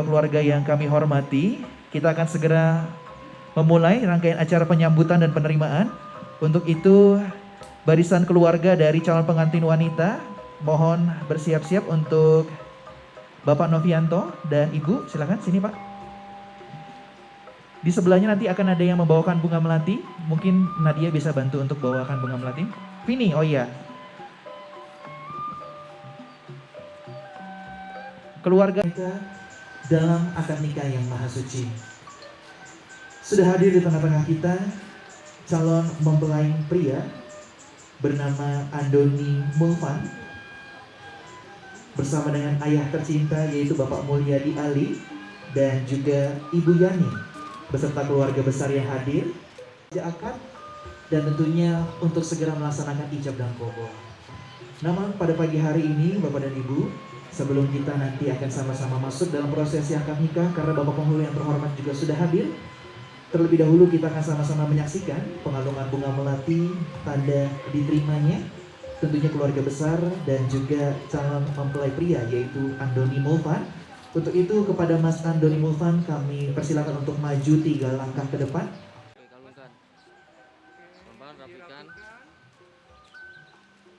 kedua keluarga yang kami hormati, kita akan segera memulai rangkaian acara penyambutan dan penerimaan. Untuk itu, barisan keluarga dari calon pengantin wanita, mohon bersiap-siap untuk Bapak Novianto dan Ibu, silakan sini Pak. Di sebelahnya nanti akan ada yang membawakan bunga melati. Mungkin Nadia bisa bantu untuk bawakan bunga melati. Vini, oh iya. Keluarga kita dalam akad nikah yang maha suci. Sudah hadir di tengah-tengah kita calon mempelai pria bernama Andoni Mulvan bersama dengan ayah tercinta yaitu Bapak Mulyadi Ali dan juga Ibu Yani beserta keluarga besar yang hadir akad dan tentunya untuk segera melaksanakan ijab dan qabul. Namun pada pagi hari ini Bapak dan Ibu, sebelum kita nanti akan sama-sama masuk dalam prosesi akad nikah, karena Bapak penghulu yang terhormat juga sudah hadir, terlebih dahulu kita akan sama-sama menyaksikan pengalungan bunga melati tanda diterimanya tentunya keluarga besar dan juga calon mempelai pria yaitu Andoni Mulvan. Untuk itu kepada Mas Andoni Mulvan kami persilakan untuk maju 3 langkah ke depan.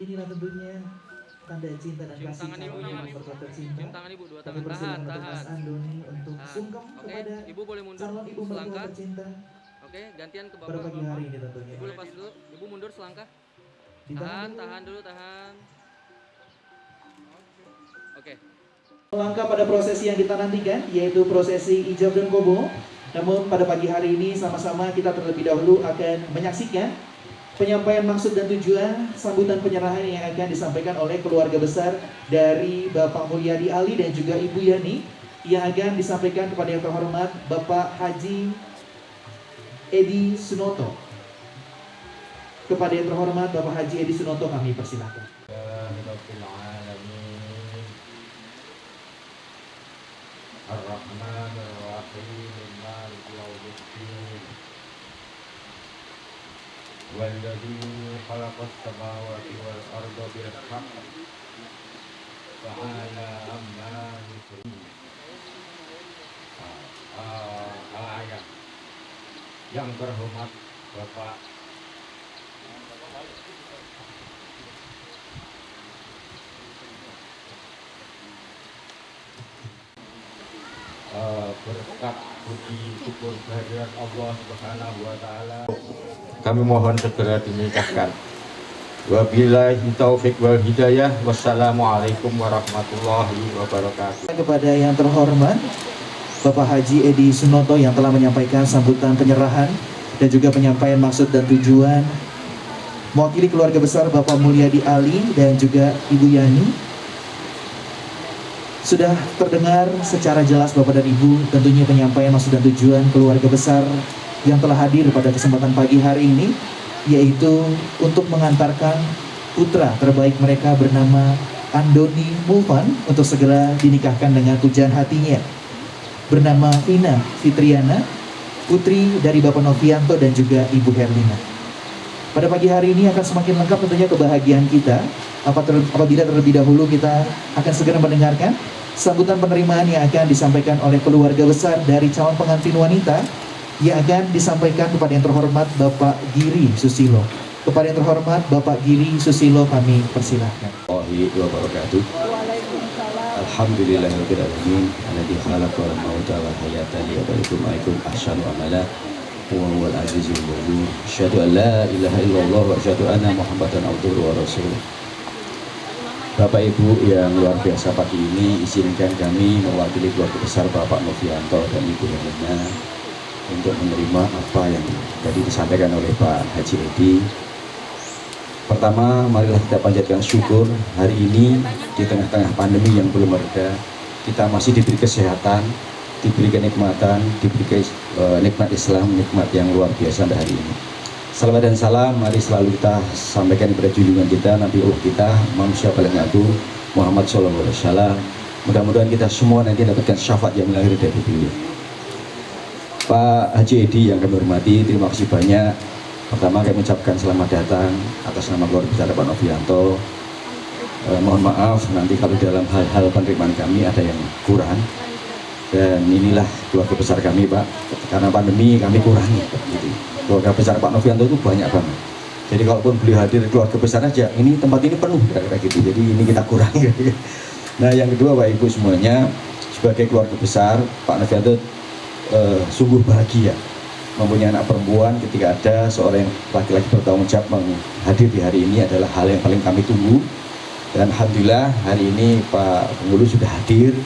Inilah tentunya tanda cinta dan kasih calon yang berkata tercinta. Kami persilakan untuk Mas Andoni untuk sungkem kepada Ibu boleh mundur calon ibu mertua tercinta. Oke, gantian ke pada Bapak. pagi hari ini tentunya. Ibu lepas dulu, Ibu mundur selangkah. Tahan dulu. Oke. Langkah pada prosesi yang kita nantikan yaitu prosesi ijab dan qabul. Namun pada pagi hari ini sama-sama kita terlebih dahulu akan menyaksikan penyampaian maksud dan tujuan sambutan penyerahan yang akan disampaikan oleh keluarga besar dari Bapak Mulyadi Ali dan juga Ibu Yani yang akan disampaikan kepada yang terhormat Bapak Haji Edi Sunoto. Kepada yang terhormat Bapak Haji Edi Sunoto kami persilakan. والذي خلق السماوات والأرض بالحق تعالى عما يشركون. Ayat yang terhormat Bapak berkat puji syukur kehadiran Allah Subhanahu wa taala kami mohon segera dinikahkan. Wabillahi taufik wal hidayah. Wassalamualaikum warahmatullahi wabarakatuh. Kepada yang terhormat Bapak Haji Edi Sunoto yang telah menyampaikan sambutan penyerahan dan juga penyampaian maksud dan tujuan, mewakili keluarga besar Bapak Mulyadi Ali dan juga Ibu Yani. Sudah terdengar secara jelas Bapak dan Ibu tentunya penyampaian maksud dan tujuan keluarga besar yang telah hadir pada kesempatan pagi hari ini, yaitu untuk mengantarkan putra terbaik mereka bernama Andoni Mulvan untuk segera dinikahkan dengan pujaan hatinya, bernama Vina Fitriana, putri dari Bapak Novianto dan juga Ibu Herlina. Pada pagi hari ini akan semakin lengkap tentunya kebahagiaan kita apabila terlebih dahulu kita akan segera mendengarkan sambutan penerimaan yang akan disampaikan oleh keluarga besar dari calon pengantin wanita yang akan disampaikan kepada yang terhormat Bapak Giri Susilo. Kepada yang terhormat Bapak Giri Susilo kami persilahkan. Wabarakatuh. Alhamdulillahirabbil alamin alladzi khalaqal mauta wal hayata liyabluwakum ayyukum ahsanu amala wa huwal azizul ghafur. Asyhadu an la ilaha illallah wa asyhadu anna Muhammadan abduhu wa rasuluh. Bapak Ibu yang luar biasa pagi ini, izinkan kami mewakili keluarga besar Bapak Novianto dan Ibu Herlina untuk menerima apa yang tadi disampaikan oleh Pak Haji Edi. Pertama, marilah kita panjatkan syukur hari ini di tengah-tengah pandemi yang belum mereda, kita masih diberi kesehatan, diberi kenikmatan, diberi nikmat Islam, nikmat yang luar biasa sampai hari ini. Salawat dan salam mari selalu kita sampaikan kepada junjungan kita, Nabi Allah kita, manusia paling agung, Muhammad SAW. Mudah-mudahan kita semua nanti dapatkan syafaat yang mengakhiri dari beliau. Pak Haji Edi yang kami hormati, terima kasih banyak. Pertama kami ucapkan selamat datang atas nama keluarga besar Pak Novianto. Mohon maaf nanti kalau dalam hal-hal penerimaan kami ada yang kurang. Dan inilah keluarga besar kami Pak. Karena pandemi kami kurangi gitu. Keluarga besar Pak Novianto itu banyak banget. Jadi kalaupun beliau hadir keluarga besar aja, ini tempat ini penuh kira-kira gitu. Jadi ini kita kurangi. Nah yang kedua Bapak Ibu semuanya, sebagai keluarga besar Pak Novianto sungguh bahagia mempunyai anak perempuan. Ketika ada seorang laki-laki bertanggung jawab hadir di hari ini adalah hal yang paling kami tunggu. Dan alhamdulillah hari ini Pak Penghulu sudah hadir.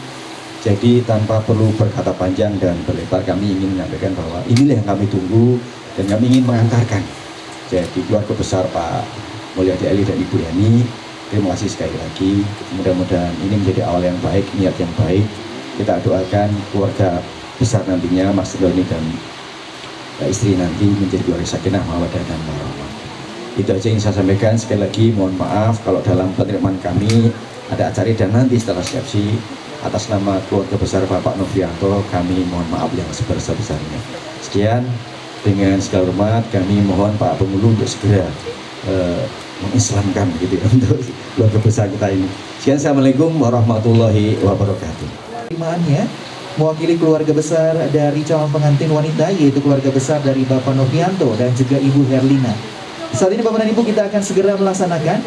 Jadi tanpa perlu berkata panjang dan berlebar, kami ingin menyampaikan bahwa inilah yang kami tunggu dan kami ingin mengantarkan. Jadi keluarga besar Pak Mulyadi Ali dan Ibu Yani, terima kasih sekali lagi. Mudah-mudahan ini menjadi awal yang baik, niat yang baik. Kita doakan keluarga besar nantinya Mas Doni dan istri nanti menjadi keluarga sakinah mawaddah dan warahmah. Itu aja yang saya sampaikan. Sekali lagi mohon maaf kalau dalam penerimaan kami ada acara dan nanti setelah resepsi, atas nama keluarga besar Bapak Novianto kami mohon maaf yang sebesar-besarnya. Sekian, dengan segala hormat kami mohon Pak Penghulu untuk segera mengislamkan gitu ya, untuk keluarga besar kita ini. Sekian, assalamualaikum warahmatullahi wabarakatuh. Terimaannya mewakili keluarga besar dari calon pengantin wanita, yaitu keluarga besar dari Bapak Novianto dan juga Ibu Herlina. Saat ini Bapak dan Ibu, kita akan segera melaksanakan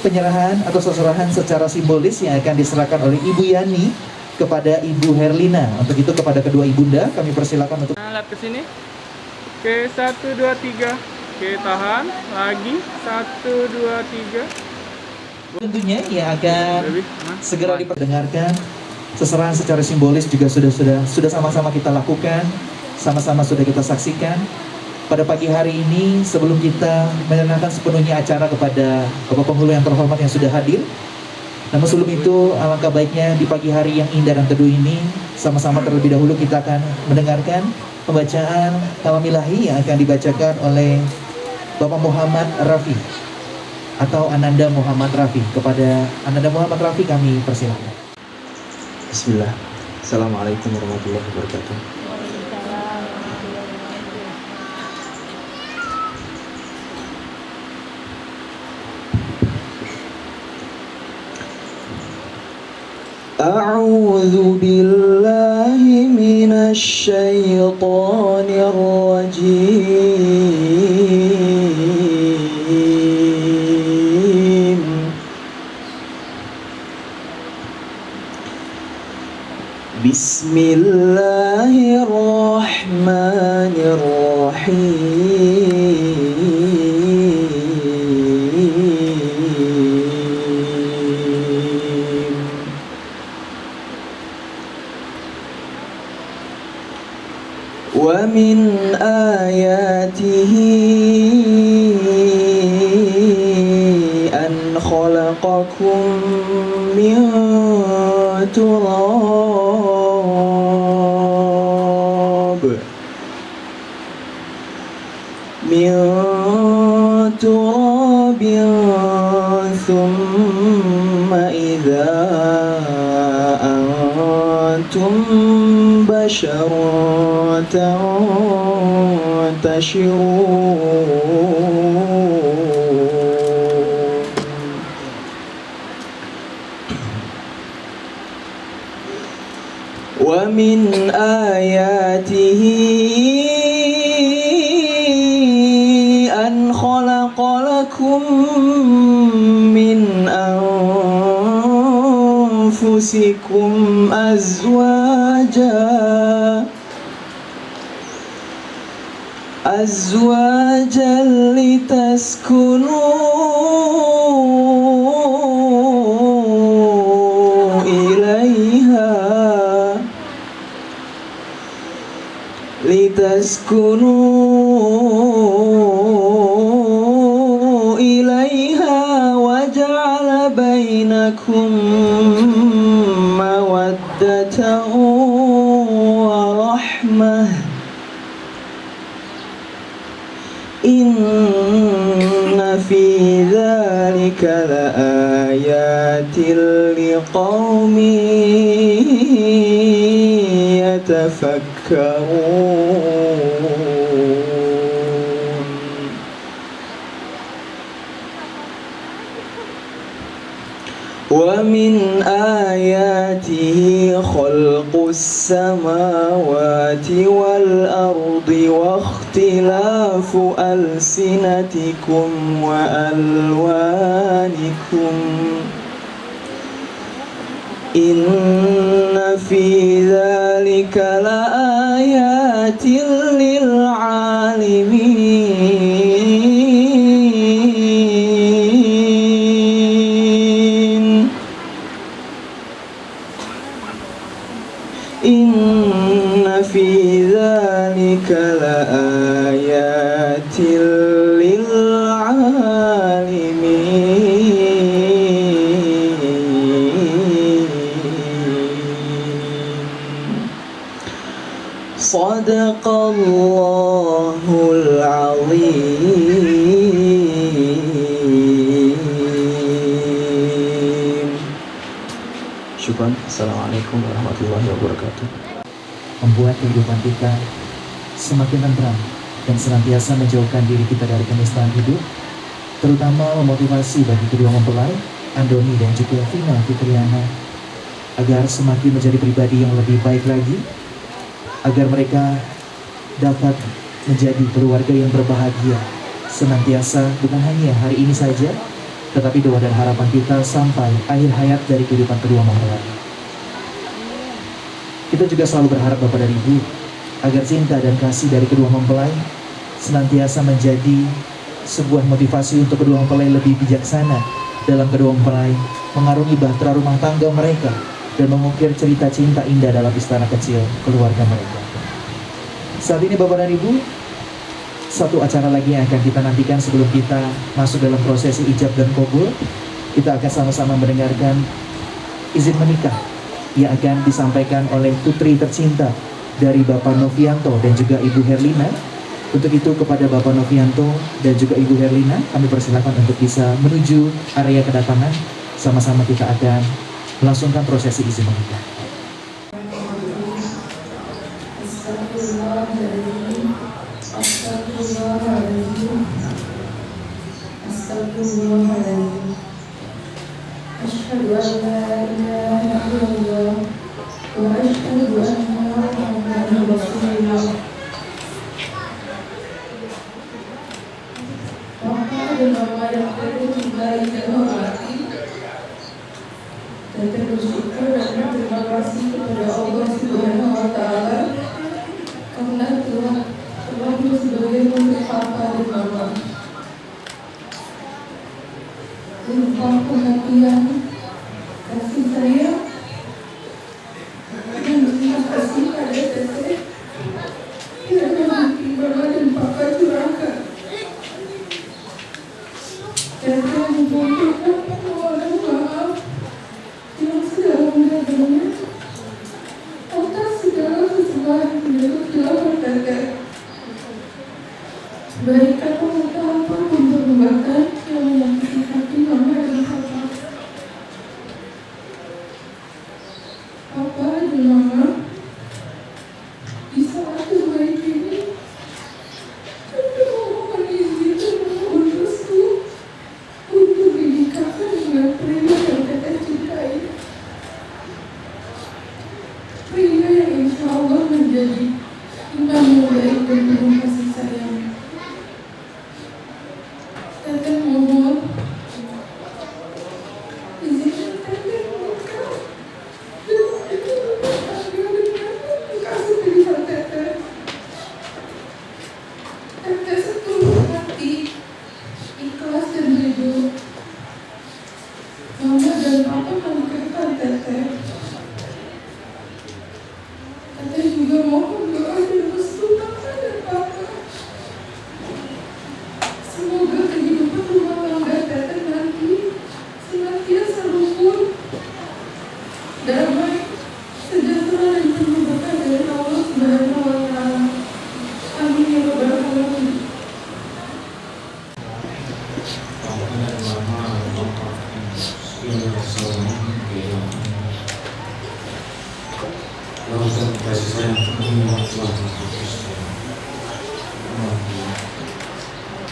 penyerahan atau seserahan secara simbolis yang akan diserahkan oleh Ibu Yani kepada Ibu Herlina. Untuk itu kepada kedua ibunda kami persilakan untuk Nah, lihat ke sini. Oke, 1 2 3. Oke, tahan. Lagi 1 2 3. tentunya yang akan Lebih. segera diperdengarkan. Seserahan secara simbolis juga sudah sama-sama kita lakukan, sama-sama sudah kita saksikan. Pada pagi hari ini, sebelum kita menyerahkan sepenuhnya acara kepada Bapak Penghulu yang terhormat yang sudah hadir, namun sebelum itu, alangkah baiknya di pagi hari yang indah dan teduh ini, sama-sama terlebih dahulu kita akan mendengarkan pembacaan kalam ilahi yang akan dibacakan oleh Bapak Muhammad Rafi atau Ananda Muhammad Rafi. Kepada Ananda Muhammad Rafi kami persilakan. Bismillah. Assalamualaikum warahmatullahi wabarakatuh. A'udzu billahi minasy syaithanir rajim. Bismillahirrahmanirrahim. Wa min ayatihi an khalaqakum min turab thumma idza antum basharun tantashirun. Wa min ayatihi an khalaqa lakum min anfusikum azwajan litaskunu ilaiha wa ja'ala bainakum mawaddatan wa rahmah. Inna fi dzalika laayatin liqaumin yatafakkarun. ومن آياته خلق السماوات والأرض واختلاف ألسنتكم وألوانكم إن في ذلك لآيات للعالمين إن في ذلك لآيات للعالمين صدق الله العظيم. Syukran. Assalamualaikum warahmatullahi wabarakatuh. Membuat kehidupan kita semakin tentram dan senantiasa menjauhkan diri kita dari kenistaan hidup, terutama memotivasi bagi kedua mempelai, Andoni dan juga Vina Fitriana, agar semakin menjadi pribadi yang lebih baik lagi, agar mereka dapat menjadi keluarga yang berbahagia senantiasa, bukan hanya hari ini saja, tetapi doa dan harapan kita sampai akhir hayat dari kehidupan kedua mempelai. Kita juga selalu berharap Bapak dan Ibu agar cinta dan kasih dari kedua mempelai senantiasa menjadi sebuah motivasi untuk kedua mempelai lebih bijaksana dalam kedua mempelai mengarungi bahtera rumah tangga mereka dan mengukir cerita cinta indah dalam istana kecil keluarga mereka. Saat ini Bapak dan Ibu, satu acara lagi yang akan kita nantikan sebelum kita masuk dalam prosesi ijab dan kabul. Kita akan sama-sama mendengarkan izin menikah yang akan disampaikan oleh putri tercinta dari Bapak Novianto dan juga Ibu Herlina. Untuk itu kepada Bapak Novianto dan juga Ibu Herlina, kami persilakan untuk bisa menuju area kedatangan. Sama-sama kita akan melangsungkan prosesi izin menikah. Astagfirullahaladzim. Astagfirullahaladzim. Astagfirullahaladzim. Asyhadu an la ilaha illallah wa asyhadu anna Muhammadan Rasulullah. Bapak dan Mama yang tercintai dan hormati, dan bersyukur dan berterima kasih kepada Allah Subhanahu wa Ta'ala karena telah sebagai untuk Papa dan Mama. Limpah perhatian, kasih sayang, dan terima kasih pada Teteh yang memiliki Mama dan Papa curahkan. Teteh membutuhkan permohonan maaf yang sedalam-dalamnya atas segala kesalahan yang dilakukan Teteh. Baik kata-kata apapun perbuatan yang menyakiti hati Mama dan Papa. Papa dan Mama, di saat terbaik ini, Teteh mohon izin dan mohon restu untuk dinikahkan dengan pria yang Teteh cintai. Pria yang insya Allah menjadi imam yang baik dan penuh kasih sayang. Teteh mohon izinkan Teteh menikah dengan kasih pilihan Teteh. Teteh setulus hati, ikhlas dan ridho. Mama dan Papa menikahkan Teteh. Teteh juga mohon doa dan restu Mama dan Papa. Semoga kehidupan rumah tangga Teteh nanti senantiasa rukun, damai, sejahtera dan penuh berkah dari Allah Subhanahu wa Ta'ala. Amin ya rabbal alamin.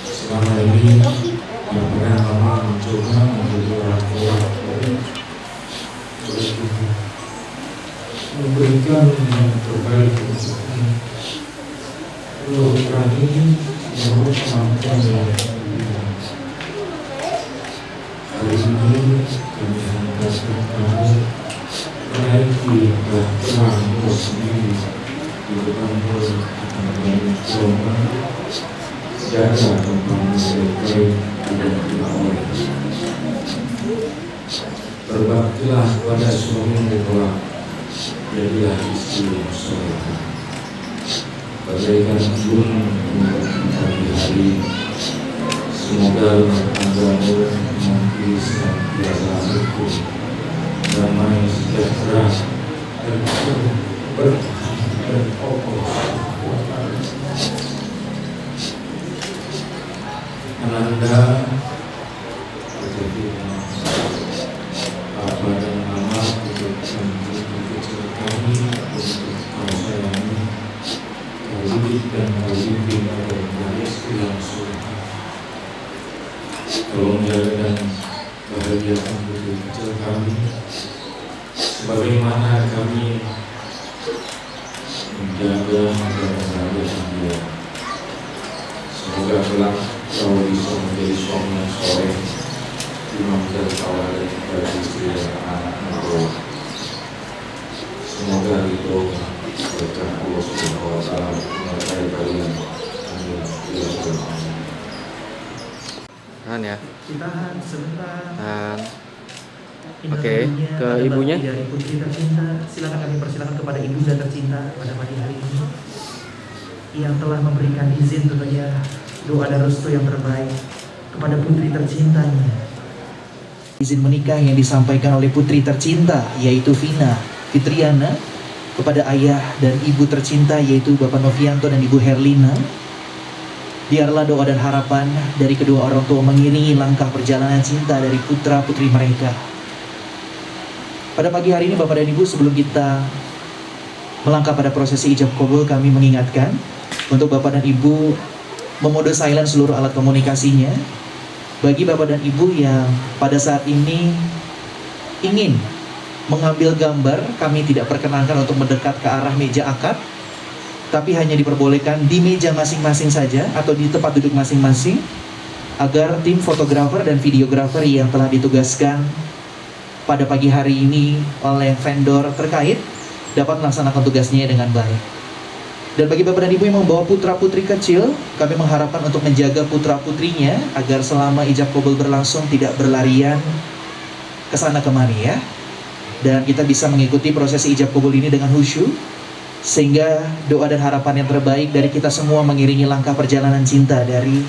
Selama ini yang pernah Mama mencoba menjadi orang tua berikan yang terbaik untuknya. Kalau kami mohon maafkan yang berlebihan. Hari ini kami hantarkan kamu menaiki terang sendiri di depan banyak golongan, jaga tentang baik dan tidak. Berbaktilah pada suamimu kelak, jadilah istri yang soleh. Bagaikan embun untuk pagi hari, semoga rumah tanggamu nanti senantiasa rukun, damai, sejahtera, dan berkah dari Allah. Ananda apa dan nama untuk kecil kami, untuk kau sayangi, kau didik dan kau bimbing agar menjadi istri yang soleh. Tolong jaga dan bahagiakan putri kecil kami, sebagaimana kami menjaga dan membahagiakan dia. Semoga kelak kau bisa menjadi suami yang soleh, imam dan tawaran bagi istri dan anak-anak. Semoga itu berkah Allah Subhanahu wa Ta'ala menyertai kalian. Amin. Ya Rabbal Alamin. Tahan ya. Ditahan sebentar. Tahan. Indah Oke, tentunya ke ada ibunya. bakti dari putri tercinta. Silakan kami persilakan kepada ibunda tercinta pada pagi hari ini yang telah memberikan izin tentunya doa dan restu yang terbaik kepada putri tercintanya. Izin menikah yang disampaikan oleh putri tercinta yaitu Vina Fitriana kepada ayah dan ibu tercinta yaitu Bapak Novianto dan Ibu Herlina. Biarlah doa dan harapan dari kedua orang tua mengiringi langkah perjalanan cinta dari putra putri mereka. Pada pagi hari ini Bapak dan Ibu, sebelum kita melangkah pada prosesi ijab kabul, kami mengingatkan untuk Bapak dan Ibu memode silent seluruh alat komunikasinya. Bagi Bapak dan Ibu yang pada saat ini ingin mengambil gambar, kami tidak perkenankan untuk mendekat ke arah meja akad, tapi hanya diperbolehkan di meja masing-masing saja atau di tempat duduk masing-masing, agar tim fotografer dan videografer yang telah ditugaskan pada pagi hari ini oleh vendor terkait dapat melaksanakan tugasnya dengan baik. Dan bagi Bapak dan Ibu yang membawa putra-putri kecil, kami mengharapkan untuk menjaga putra-putrinya agar selama ijab kabul berlangsung tidak berlarian ke sana kemari ya. Dan kita bisa mengikuti prosesi ijab kabul ini dengan khusyuk, sehingga doa dan harapan yang terbaik dari kita semua mengiringi langkah perjalanan cinta dari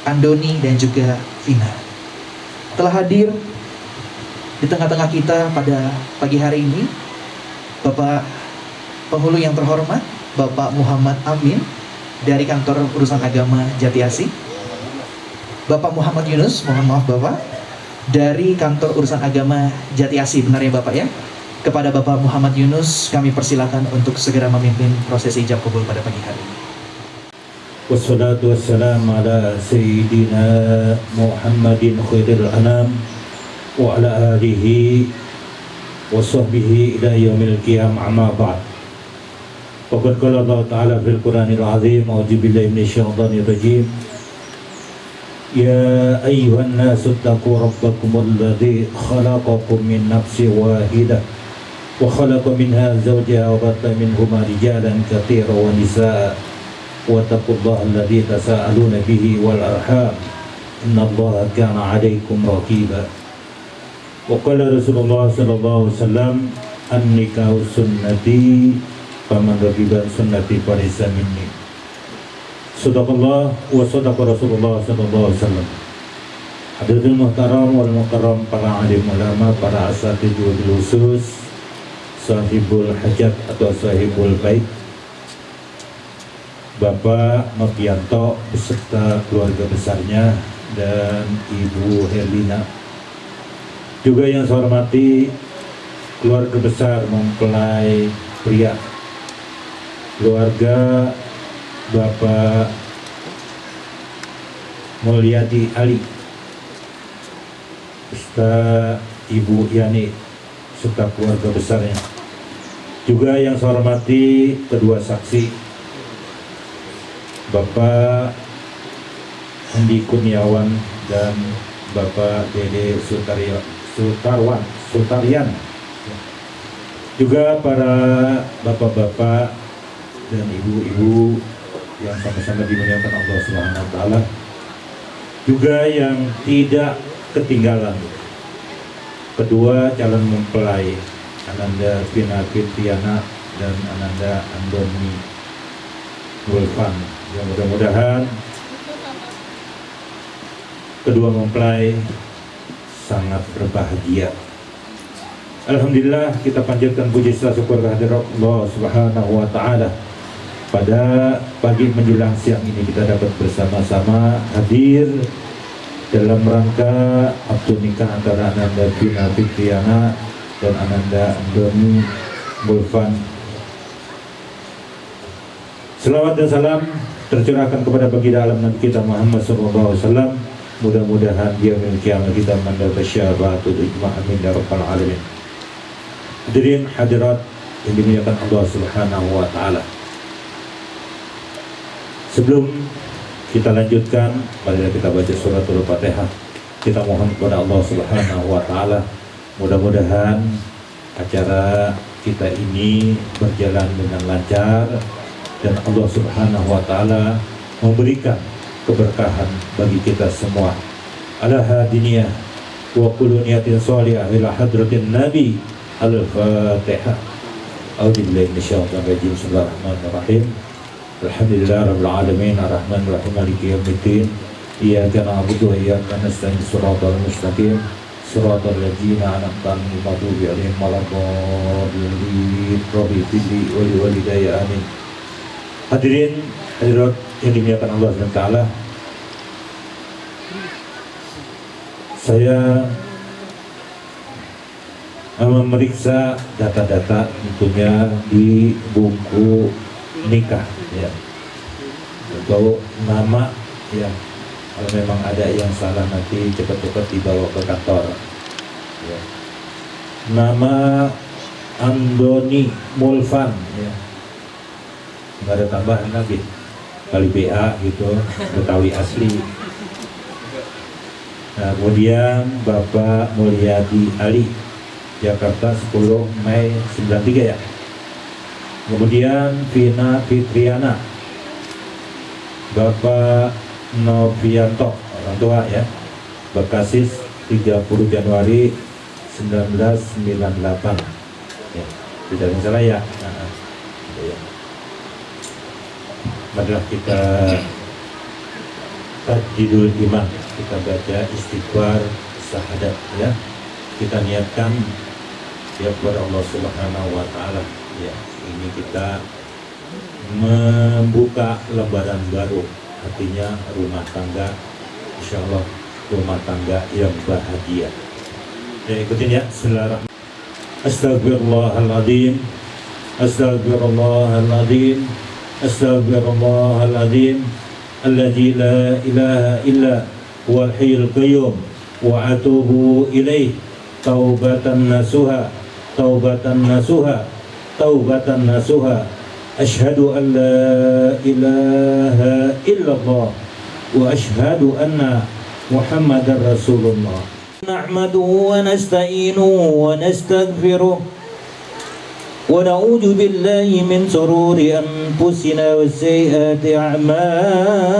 Andoni dan juga Vina. Telah hadir di tengah-tengah kita pada pagi hari ini Bapak penghulu yang terhormat, Bapak Muhammad Amin dari Kantor Urusan Agama Jati Asih, Bapak Muhammad Yunus, mohon maaf Bapak, dari Kantor Urusan Agama Jati Asih, benar ya Bapak ya? Kepada Bapak Muhammad Yunus kami persilakan untuk segera memimpin prosesi ijab kabul pada pagi hari ini. Wassalatu wassalamu ala Sayyidina Muhammadin khairil anam wa ala alihi wa sahbihi ila yaumil qiyamah, amma ba'd. Faqad qala Allah Ta'ala fil Qur'anil Azim, a'udzu billahi minasyaitonir rajim. Ya ayyuhan nasu taqu rabbakumul ladzi khalaqakum min nafsin wahidah wa khalaqa minha zawjaha wa batha minhuma rijalan katsiran wa nisaa wa taqullaha alladzi tasaaluna bihi wal arham innallaha kana 'alaikum raqiba. Wa qala Rasulullah sallallahu alaihi wasallam, an-nikahu sunnati faman raghiba sunnati falaysa minni. Sadaqallah wa sadaqa Rasulullah sallallahu alaihi wasallam. Hadirin muhtaram wal mukarram, para alim ulama, para asatidul khusus, sahibul hajat atau sahibul bait, Bapak Novianto beserta keluarga besarnya dan Ibu Herlina. Juga yang saya hormati keluarga besar mempelai pria, keluarga Bapak Mulyadi Ali serta Ibu Yani serta keluarga besarnya, Juga yang saya hormati kedua saksi, Bapak Andi Kurniawan dan Bapak Dede Sutarian. Juga para bapak-bapak dan ibu-ibu yang sama-sama dimuliakan Allah Subhanahu wa taala. Juga yang tidak ketinggalan kedua calon mempelai Ananda Vina Fitriana dan Ananda Andoni Mulfan, yang mudah-mudahan kedua mempelai sangat berbahagia. Alhamdulillah, kita panjatkan puji syukur kehadirat Allah Subhanahu wa taala. Pada pagi menjelang siang ini kita dapat bersama-sama hadir dalam rangka akad nikah antara Ananda Vina Fitriana dan Ananda Andoni Mulfan. Selawat dan salam tercurahkan kepada baginda alam Nabi kita Muhammad SAW. Mudah-mudahan dia memiliki amal kita mendapat syafaat ijma' amin ya rabbal alamin. Hadirin hadirat yang dimuliakan Allah Subhanahu wa taala. Sebelum kita lanjutkan, marilah kita baca suratul Fatihah. Kita mohon kepada Allah Subhanahu wa taala, mudah-mudahan acara kita ini berjalan dengan lancar dan Allah Subhanahu wa taala memberikan keberkahan bagi kita semua. Ala hadiniyah wa kullu niyatin shalihah ila hadratin nabi. Al-Fatihah. A'udzubillahi minasyaitonir rajim. Bismillahirrahmanirrahim. Alhamdulillahirabbil alamin arrahmanir rahim maliki yaumiddin. Iyyaka na'budu wa iyyaka nasta'in shiratal mustaqim shiratal ladzina an'amta 'alaihim ghairil maghdubi 'alaihim waladdallin. Rabbi fidli wa liwalidayya amin. Hadirin hadirat yang dimuliakan Allah SWT, saya memeriksa data-data tentunya di buku nikah ya, untuk nama ya, kalau memang ada yang salah nanti cepat-cepat dibawa ke kantor ya. Nama Andoni Mulfan ya, nggak ada tambahan lagi, kali BA gitu, Betawi asli. Nah, kemudian Bapak Mulyadi Ali, Jakarta 10 Mei 93 ya. Kemudian Vina Fitriana, Bapak Novianto, orang tua ya, Bekasi 30 Januari 1998 ya, tidak salah ya. Nah, ya. Marilah kita tajdidul iman, kita baca istighfar syahadat ya. Kita niatkan ya kepada Allah Subhanahu wa taala ya. Ini kita membuka lembaran baru, artinya rumah tangga, insyaallah rumah tangga yang bahagia. Ya, ikutin ya. Bismillahirrahmanirrahim. Astagfirullahaladzim. Astagfirullahaladzim. Astagfirullahaladzim. Alladzi la ilaha illa huwal hayyul qayyum wa atubu ilaih. Taubatan nasuha, taubatan nasuha, taubatan nasuha. Asyhadu an la ilaha illallah wa asyhadu anna Muhammadar Rasulullah. Nahmaduhu wa nasta'inuhu wa nastaghfiruh wa na'udzu billahi min shururi anfusina wa sayyiati a'malina.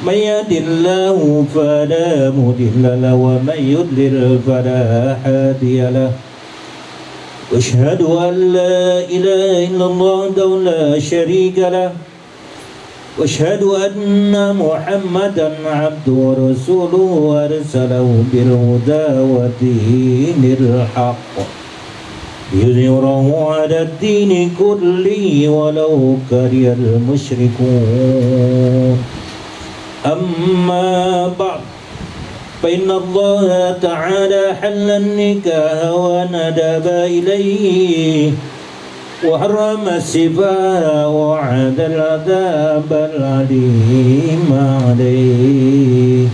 من يهد الله فلا مضل له ومن يضلل فلا هادي له واشهد ان لا اله الا الله وحده لا شريك له واشهد ان محمدا عبده ورسوله ارسله بالهدى ودين الحق ليظهره على الدين كله ولو كره المشركون. أما بعد فإن الله تعالى حل النكاح وندب إليه وحرم السفاح وعد العذاب العليم عليه.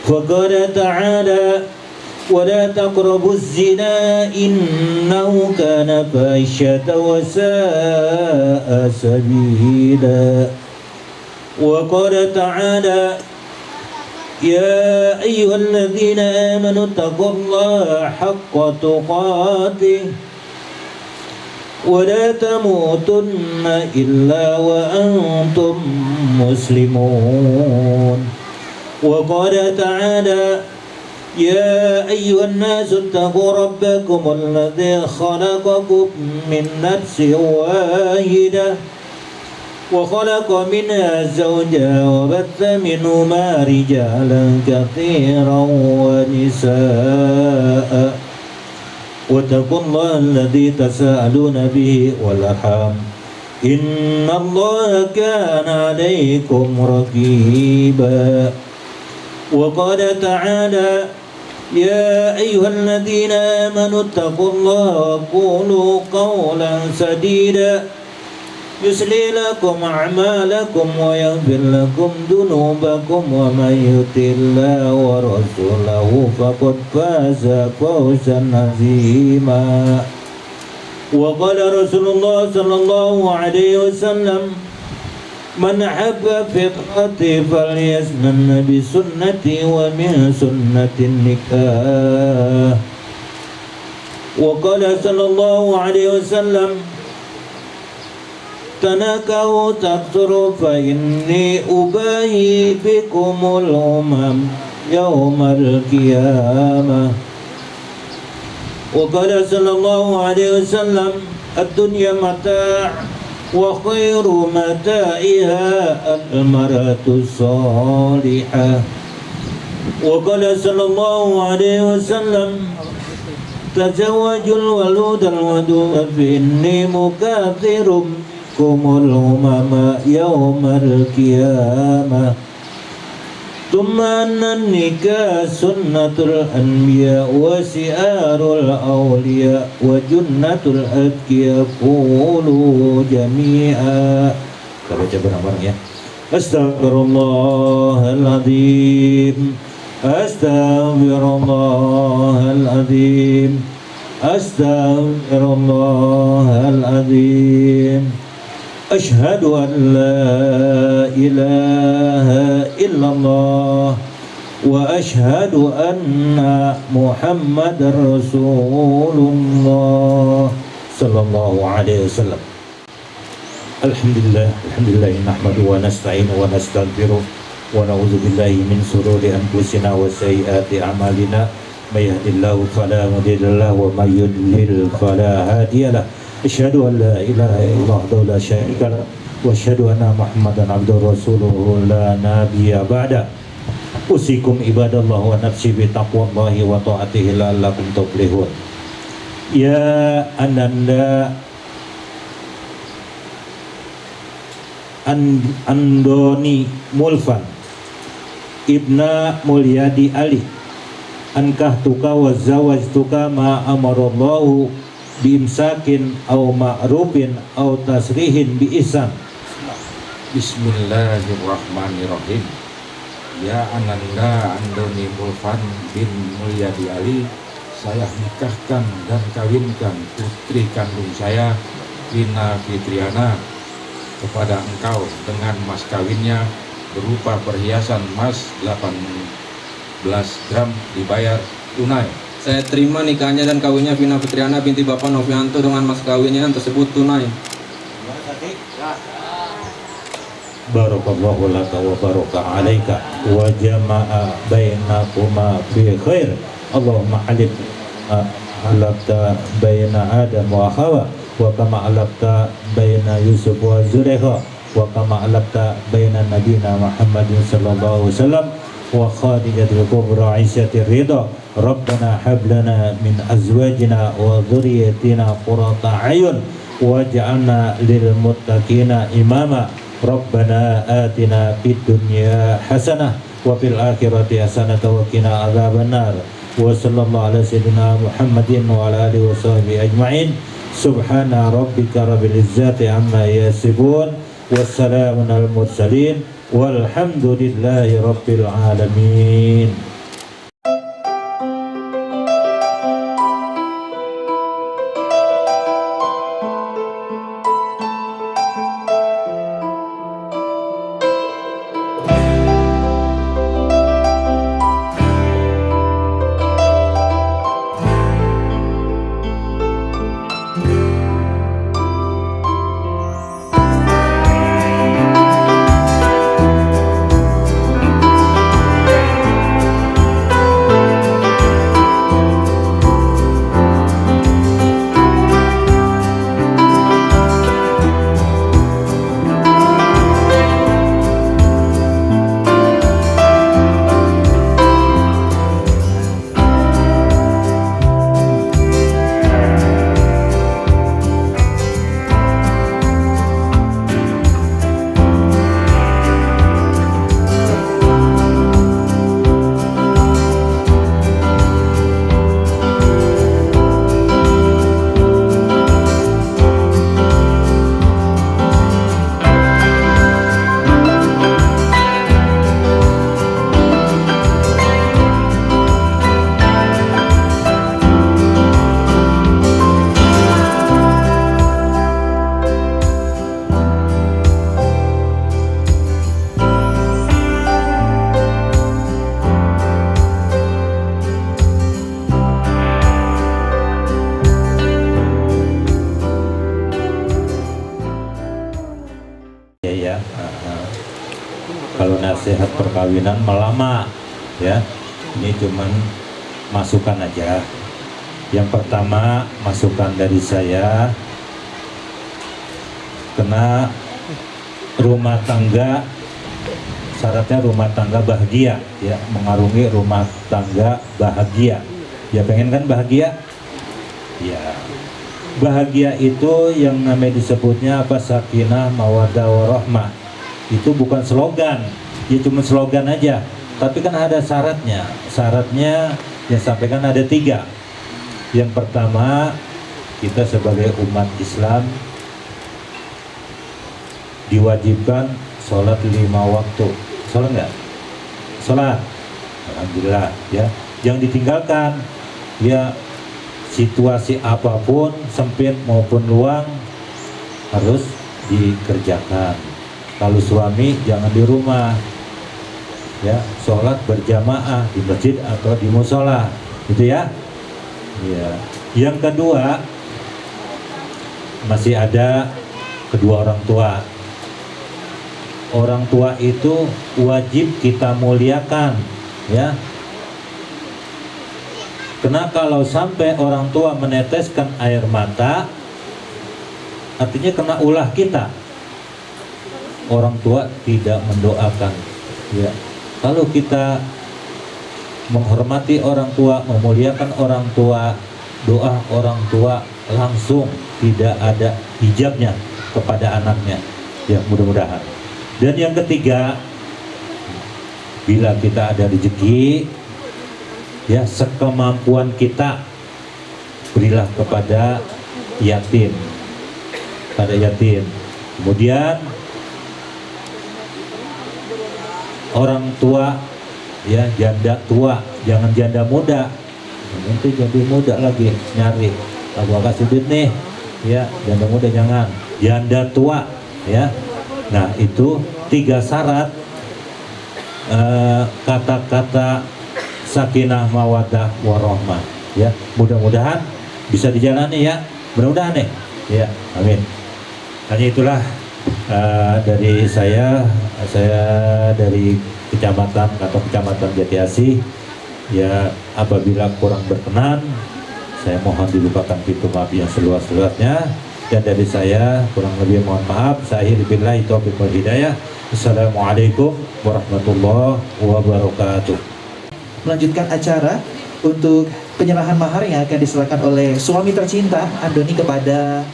فقال تعالى ولا تقربوا الزنا إنه كان فاحشة وساء سبيلا وقال تعالى يا أيها الذين آمنوا اتقوا الله حق تقاته ولا تموتن إلا وأنتم مسلمون وقال تعالى يا أيها الناس اتقوا ربكم الذي خلقكم من نفس واحدة وخلق منها زوجها وبث منهما رجالا كثيرا ونساء واتقوا الله الذي تساءلون به والأرحام إن الله كان عليكم رقيبا وقال تعالى يا أيها الذين آمنوا اتقوا الله وقولوا قولا سديدا يصلح لكم أعمالكم ويغفر لكم ذنوبكم ومن يطع الله ورسوله فقد فاز فوزا عظيما وقال رسول الله صلى الله عليه وسلم من أحب فطرتي فليسنن بسنتي ومن سنة النكاح وقال صلى الله عليه وسلم تناكحوا تكثروا فإني أباهي بكم الأمم يوم القيامة وقال صلى الله عليه وسلم الدنيا متاع وخير متاعها المرأة الصالحة وقال صلى الله عليه وسلم تزوجوا الولود الودود فإني مكاثر الأمم يوم القيامة ثم أن النكاح سنة الأنبياء وسئار الأولياء وجنة الأتقياء قولوا جميعا. Kita baca bareng-bareng ya. Astaghfirullahaladzim, astaghfirullahaladzim, astaghfirullahaladzim. أشهد أن لا إله إلا الله وأشهد أن محمد رسول الله صلى الله عليه وسلم. الحمد لله نحمده ونستعينه ونستغفره ونعوذ بالله من شرور أنفسنا وسيئات أعمالنا من يهد الله فلا مضل له ومن يضلل فلا هادي له. أشهد أن لا إله إلا الله وحده لا شريك له وأشهد أن محمدا عبده ورسوله لا نبي بعده. أوصيكم عباد الله ونفسي بتقوى الله وطاعته لعلكم تفلحون. يا أنanda Andoni Mulfan Ibna Mulyadi Ali ankahtuka wa zawajtuka ma amarallahu biimsakin au ma'rufin au tasrihin bi ihsan. Bismillahirrahmanirrahim. Ya Ananda Andoni Mulfan bin Mulyadi Ali, saya nikahkan dan kawinkan putri kandung saya Lina Fitriana kepada engkau dengan mas kawinnya berupa perhiasan emas 18 gram dibayar tunai. Saya terima nikahnya dan kawinnya Vina Fitriana binti Bapak Novianto dengan mas kawinnya yang tersebut tunai. Barakallahu laka wa baraka alaika wa jama'a bainakuma fi khair. Allahumma alabta baina Adam wa Hawa wa kama alabta baina Yusuf wa Zulaikha wa kama alabta baina nabiyina Muhammadin sallallahu alaihi wasallam wa Khadijatul Kubra Aisyatir Ridha. Rabbana hablana min azwajina wa dhurriyyatina qurrata a'yun waj'alna lil muttaqina imama. Rabbana atina fid dunya hasanah wa fil akhirati hasanah wa qina adzabannar. Wa sallallahu ala sayyidina Muhammadin wa ala alihi wa sahbihi ajma'in. Subhana rabbika rabbil izzati amma yasifun wassalamun al mursalin walhamdulillahi rabbil alamin. Kalau nasihat perkawinan melama, ya. Ini cuman masukan aja. Yang pertama, masukan dari saya, karena rumah tangga syaratnya rumah tangga bahagia, ya, mengarungi rumah tangga bahagia. Ya, pengen kan bahagia? Ya. Bahagia itu yang namanya disebutnya apa? Sakinah, mawaddah, warahmah. Itu bukan slogan, ya cuma slogan aja. Tapi kan ada syaratnya. Syaratnya yang sampaikan ada 3. Yang pertama, kita sebagai umat Islam diwajibkan sholat 5 waktu. Sholat nggak? Sholat. Alhamdulillah, ya. Yang ditinggalkan, ya, situasi apapun, sempit maupun luang, harus dikerjakan. Kalau suami jangan di rumah, ya, sholat berjamaah di masjid atau di musola, gitu ya. Ya. Yang kedua, masih ada kedua orang tua. Orang tua itu wajib kita muliakan, ya. Karena kalau sampai orang tua meneteskan air mata, artinya kena ulah kita. Orang tua tidak mendoakan, ya. Kalau kita menghormati orang tua, memuliakan orang tua, doa orang tua langsung, tidak ada hijabnya kepada anaknya, ya, mudah-mudahan. Dan yang ketiga, bila kita ada rezeki, ya, sekemampuan kita berilah kepada yatim, pada yatim. Kemudian orang tua, ya, janda tua, jangan janda muda. Nanti janda muda lagi nyari, aku kasih duit nih, ya, janda muda jangan, janda tua, ya. Nah, itu 3 syarat, kata-kata sakinah, mawaddah, warahmah, ya. Mudah-mudahan bisa dijalani, ya. Mudah-mudahan nih, ya. Amin. Hanya itulah dari saya dari kecamatan atau kecamatan Jatiasih, ya. Apabila kurang berkenan, saya mohon dibukakan pintu maaf yang seluas-luasnya. Dan dari saya kurang lebih mohon maaf. Saya billahi taufiq wal hidayah. Assalamualaikum warahmatullahi wabarakatuh. Melanjutkan acara untuk penyerahan mahar yang akan diserahkan oleh suami tercinta Andoni kepada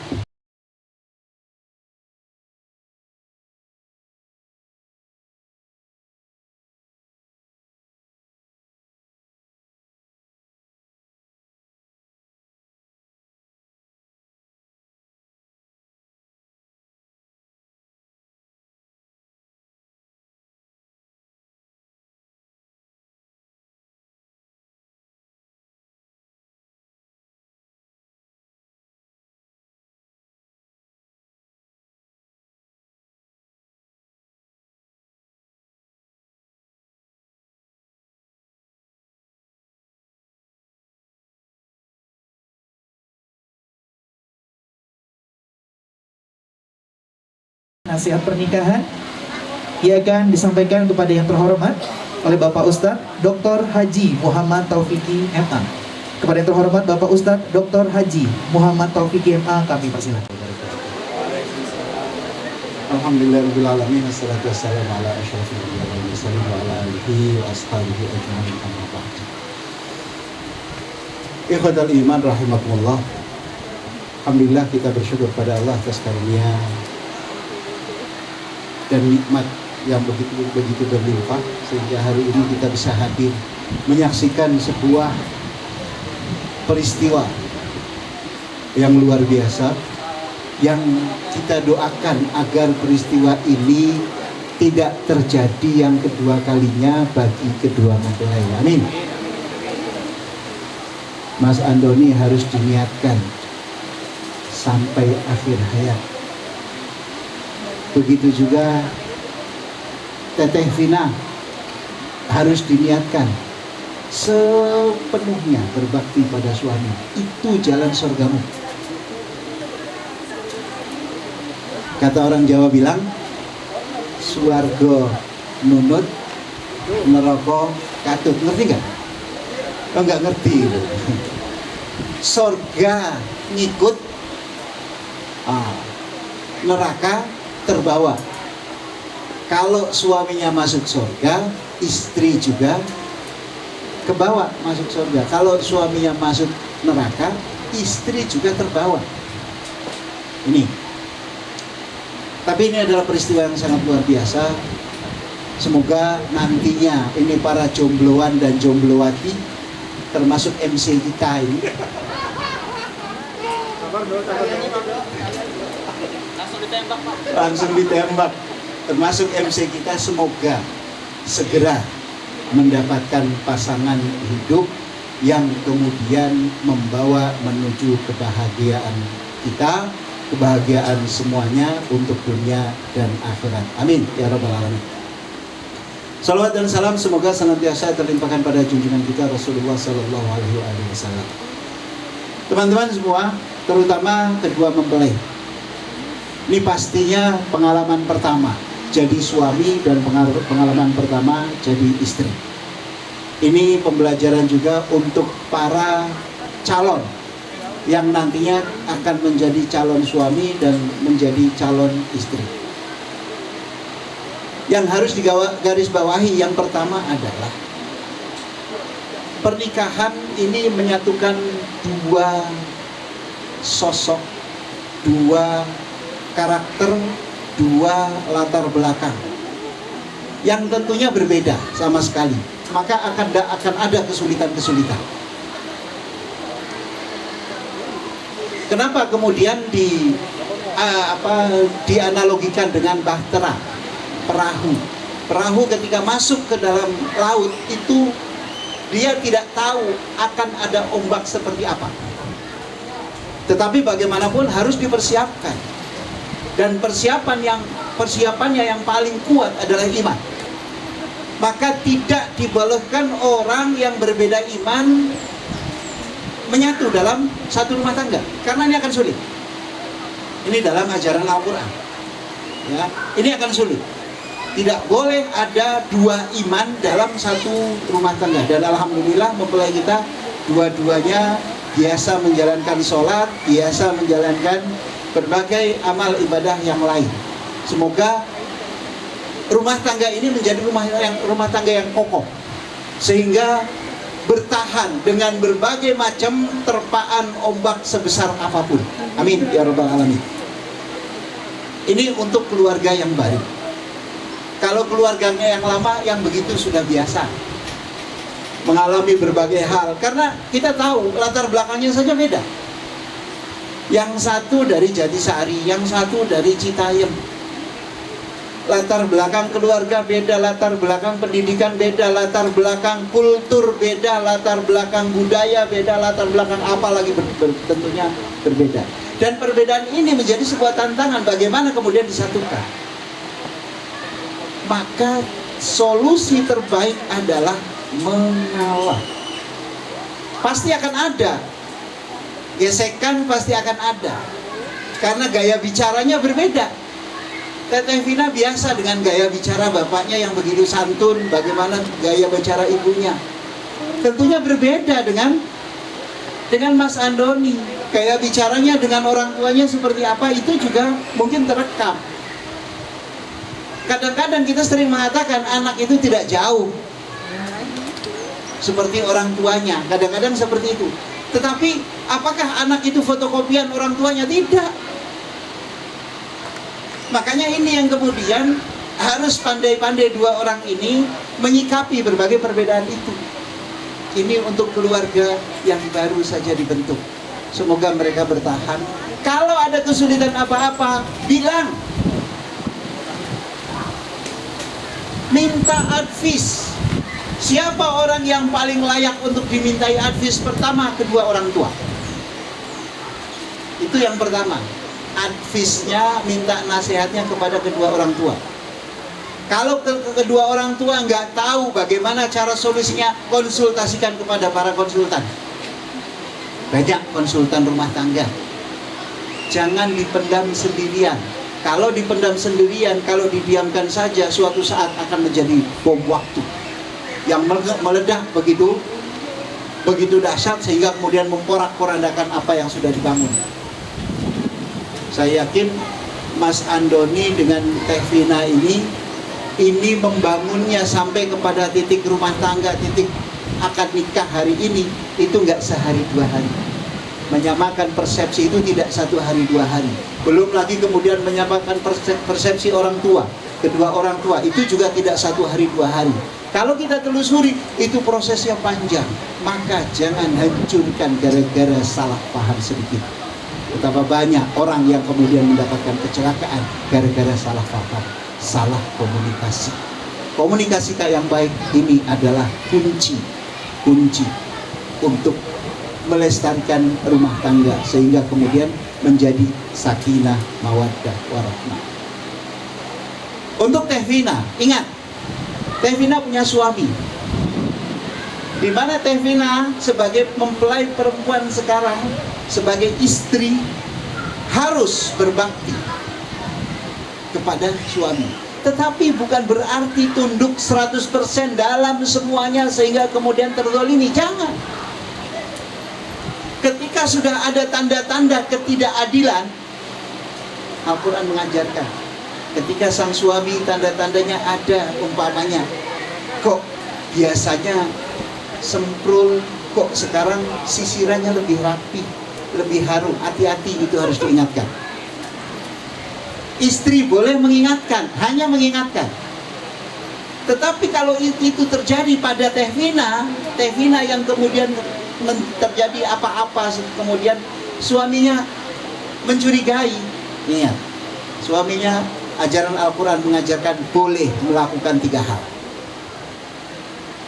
nasihat pernikahan yang akan disampaikan kepada yang terhormat oleh Bapak Ustadz Dr. Haji Muhammad Taufiki MA. Kepada yang terhormat Bapak Ustadz Dr. Haji Muhammad Taufiki MA, kami persilakan. Alhamdulillahirabbil alamin, wassalatu wassalamu ala asyrofil anbiya'i wal mursalin wa ala alihi wa ashabihi ajmain, amma ba'd. Ikhwatal iman rahimakumullah. Alhamdulillah, kita bersyukur pada Allah atas karunia dan nikmat yang begitu berlimpah sehingga hari ini kita bisa hadir menyaksikan sebuah peristiwa yang luar biasa, yang kita doakan agar peristiwa ini tidak terjadi yang kedua kalinya bagi kedua mempelai. Amin. Mas Andoni harus diniatkan sampai akhir hayat. Begitu juga Teteh Vina harus diniatkan sepenuhnya berbakti pada suami. Itu jalan surgamu. Kata orang Jawa bilang, suwargo nunut neraka katut. Ngerti nggak? Oh, nggak ngerti. Sorga ngikut, neraka terbawa. Kalau suaminya masuk surga, istri juga kebawa masuk surga. Kalau suaminya masuk neraka, istri juga terbawa. Ini. Tapi ini adalah peristiwa yang sangat luar biasa. Semoga nantinya ini para jombloan dan jomblowati, termasuk MC kita ini, langsung ditembak. Termasuk MC kita, semoga segera mendapatkan pasangan hidup yang kemudian membawa menuju kebahagiaan kita, kebahagiaan semuanya untuk dunia dan akhirat. Amin ya rabbal alamin. Salawat dan salam semoga senantiasa terlimpahkan pada junjungan kita Rasulullah Sallallahu Alaihi Wasallam. Teman-teman semua, terutama kedua mempelai, ini pastinya pengalaman pertama jadi suami dan pengalaman pertama jadi istri. Ini pembelajaran juga untuk para calon yang nantinya akan menjadi calon suami dan menjadi calon istri. Yang harus digarisbawahi yang pertama adalah pernikahan ini menyatukan dua sosok, dua karakter, dua latar belakang yang tentunya berbeda sama sekali. Maka akan ada kesulitan-kesulitan. Kenapa kemudian dianalogikan dengan bahtera, perahu? Perahu ketika masuk ke dalam laut itu dia tidak tahu akan ada ombak seperti apa. Tetapi bagaimanapun harus dipersiapkan. Dan persiapannya yang paling kuat adalah iman. Maka tidak dibolehkan orang yang berbeda iman menyatu dalam satu rumah tangga, karena ini akan sulit. Ini dalam ajaran Al-Quran, ya, ini akan sulit. Tidak boleh ada dua iman dalam satu rumah tangga. Dan alhamdulillah mempelai kita dua-duanya biasa menjalankan sholat, biasa menjalankan berbagai amal ibadah yang lain. Semoga rumah tangga ini menjadi rumah tangga yang kokoh, sehingga bertahan dengan berbagai macam terpaan ombak sebesar apapun. Amin ya rabbal alamin. Ini untuk keluarga yang baru. Kalau keluarganya yang lama, yang begitu sudah biasa mengalami berbagai hal, karena kita tahu latar belakangnya saja beda. Yang satu dari Jatisari, yang satu dari Citayam. Latar belakang keluarga beda, latar belakang pendidikan beda, latar belakang kultur beda, latar belakang budaya beda, latar belakang apa lagi tentunya berbeda. Dan perbedaan ini menjadi sebuah tantangan bagaimana kemudian disatukan. Maka solusi terbaik adalah mengalah. Pasti akan ada gesekan, pasti akan ada, karena gaya bicaranya berbeda. Teteh Vina biasa dengan gaya bicara bapaknya yang begitu santun, bagaimana gaya bicara ibunya. Tentunya berbeda dengan Mas Andoni. Gaya bicaranya dengan orang tuanya seperti apa, itu juga mungkin terekam. Kadang-kadang kita sering mengatakan anak itu tidak jauh seperti orang tuanya. Kadang-kadang seperti itu. Tetapi apakah anak itu fotokopian orang tuanya? Tidak. Makanya ini yang kemudian harus pandai-pandai dua orang ini menyikapi berbagai perbedaan itu. Ini untuk keluarga yang baru saja dibentuk. Semoga mereka bertahan. Kalau ada kesulitan apa-apa, bilang. Minta advice. Siapa orang yang paling layak untuk dimintai advice? Pertama, kedua orang tua. Itu yang pertama. Advice-nya, minta nasihatnya kepada kedua orang tua. Kalau kedua orang tua nggak tahu bagaimana cara solusinya, konsultasikan kepada para konsultan. Banyak konsultan rumah tangga. Jangan dipendam sendirian. Kalau dipendam sendirian, kalau didiamkan saja, suatu saat akan menjadi bom waktu yang meledak begitu dahsyat sehingga kemudian memporak-porandakan apa yang sudah dibangun. Saya yakin Mas Andoni dengan Teh Vina ini membangunnya sampai kepada titik rumah tangga, titik akad nikah hari ini, itu nggak sehari dua hari. Menyamakan persepsi itu tidak 1 hari 2 hari. Belum lagi kemudian menyamakan persepsi orang tua, kedua orang tua, itu juga tidak 1 hari 2 hari. Kalau kita telusuri, itu prosesnya panjang. Maka jangan hancurkan gara-gara salah paham sedikit. Betapa banyak orang yang kemudian mendapatkan kecelakaan gara-gara salah paham, salah komunikasi. Komunikasi yang baik ini adalah kunci untuk melestarikan rumah tangga sehingga kemudian menjadi sakinah, mawaddah, warahmah. Untuk Teh Vina, ingat, Teh Vina punya suami. Di mana Teh Vina sebagai mempelai perempuan sekarang, sebagai istri, harus berbakti kepada suami. Tetapi bukan berarti tunduk 100% dalam semuanya sehingga kemudian terzalimi. Jangan. Ketika sudah ada tanda-tanda ketidakadilan, Al-Quran mengajarkan, ketika sang suami tanda-tandanya ada, umpamanya, kok biasanya semprul, kok sekarang sisirannya lebih rapi, lebih harum, hati-hati, itu harus diingatkan. Istri boleh mengingatkan, hanya mengingatkan. Tetapi kalau itu terjadi pada Teh Vina yang kemudian terjadi apa-apa, kemudian suaminya mencurigai, ingat, suaminya, ajaran Al-Quran mengajarkan boleh melakukan 3 hal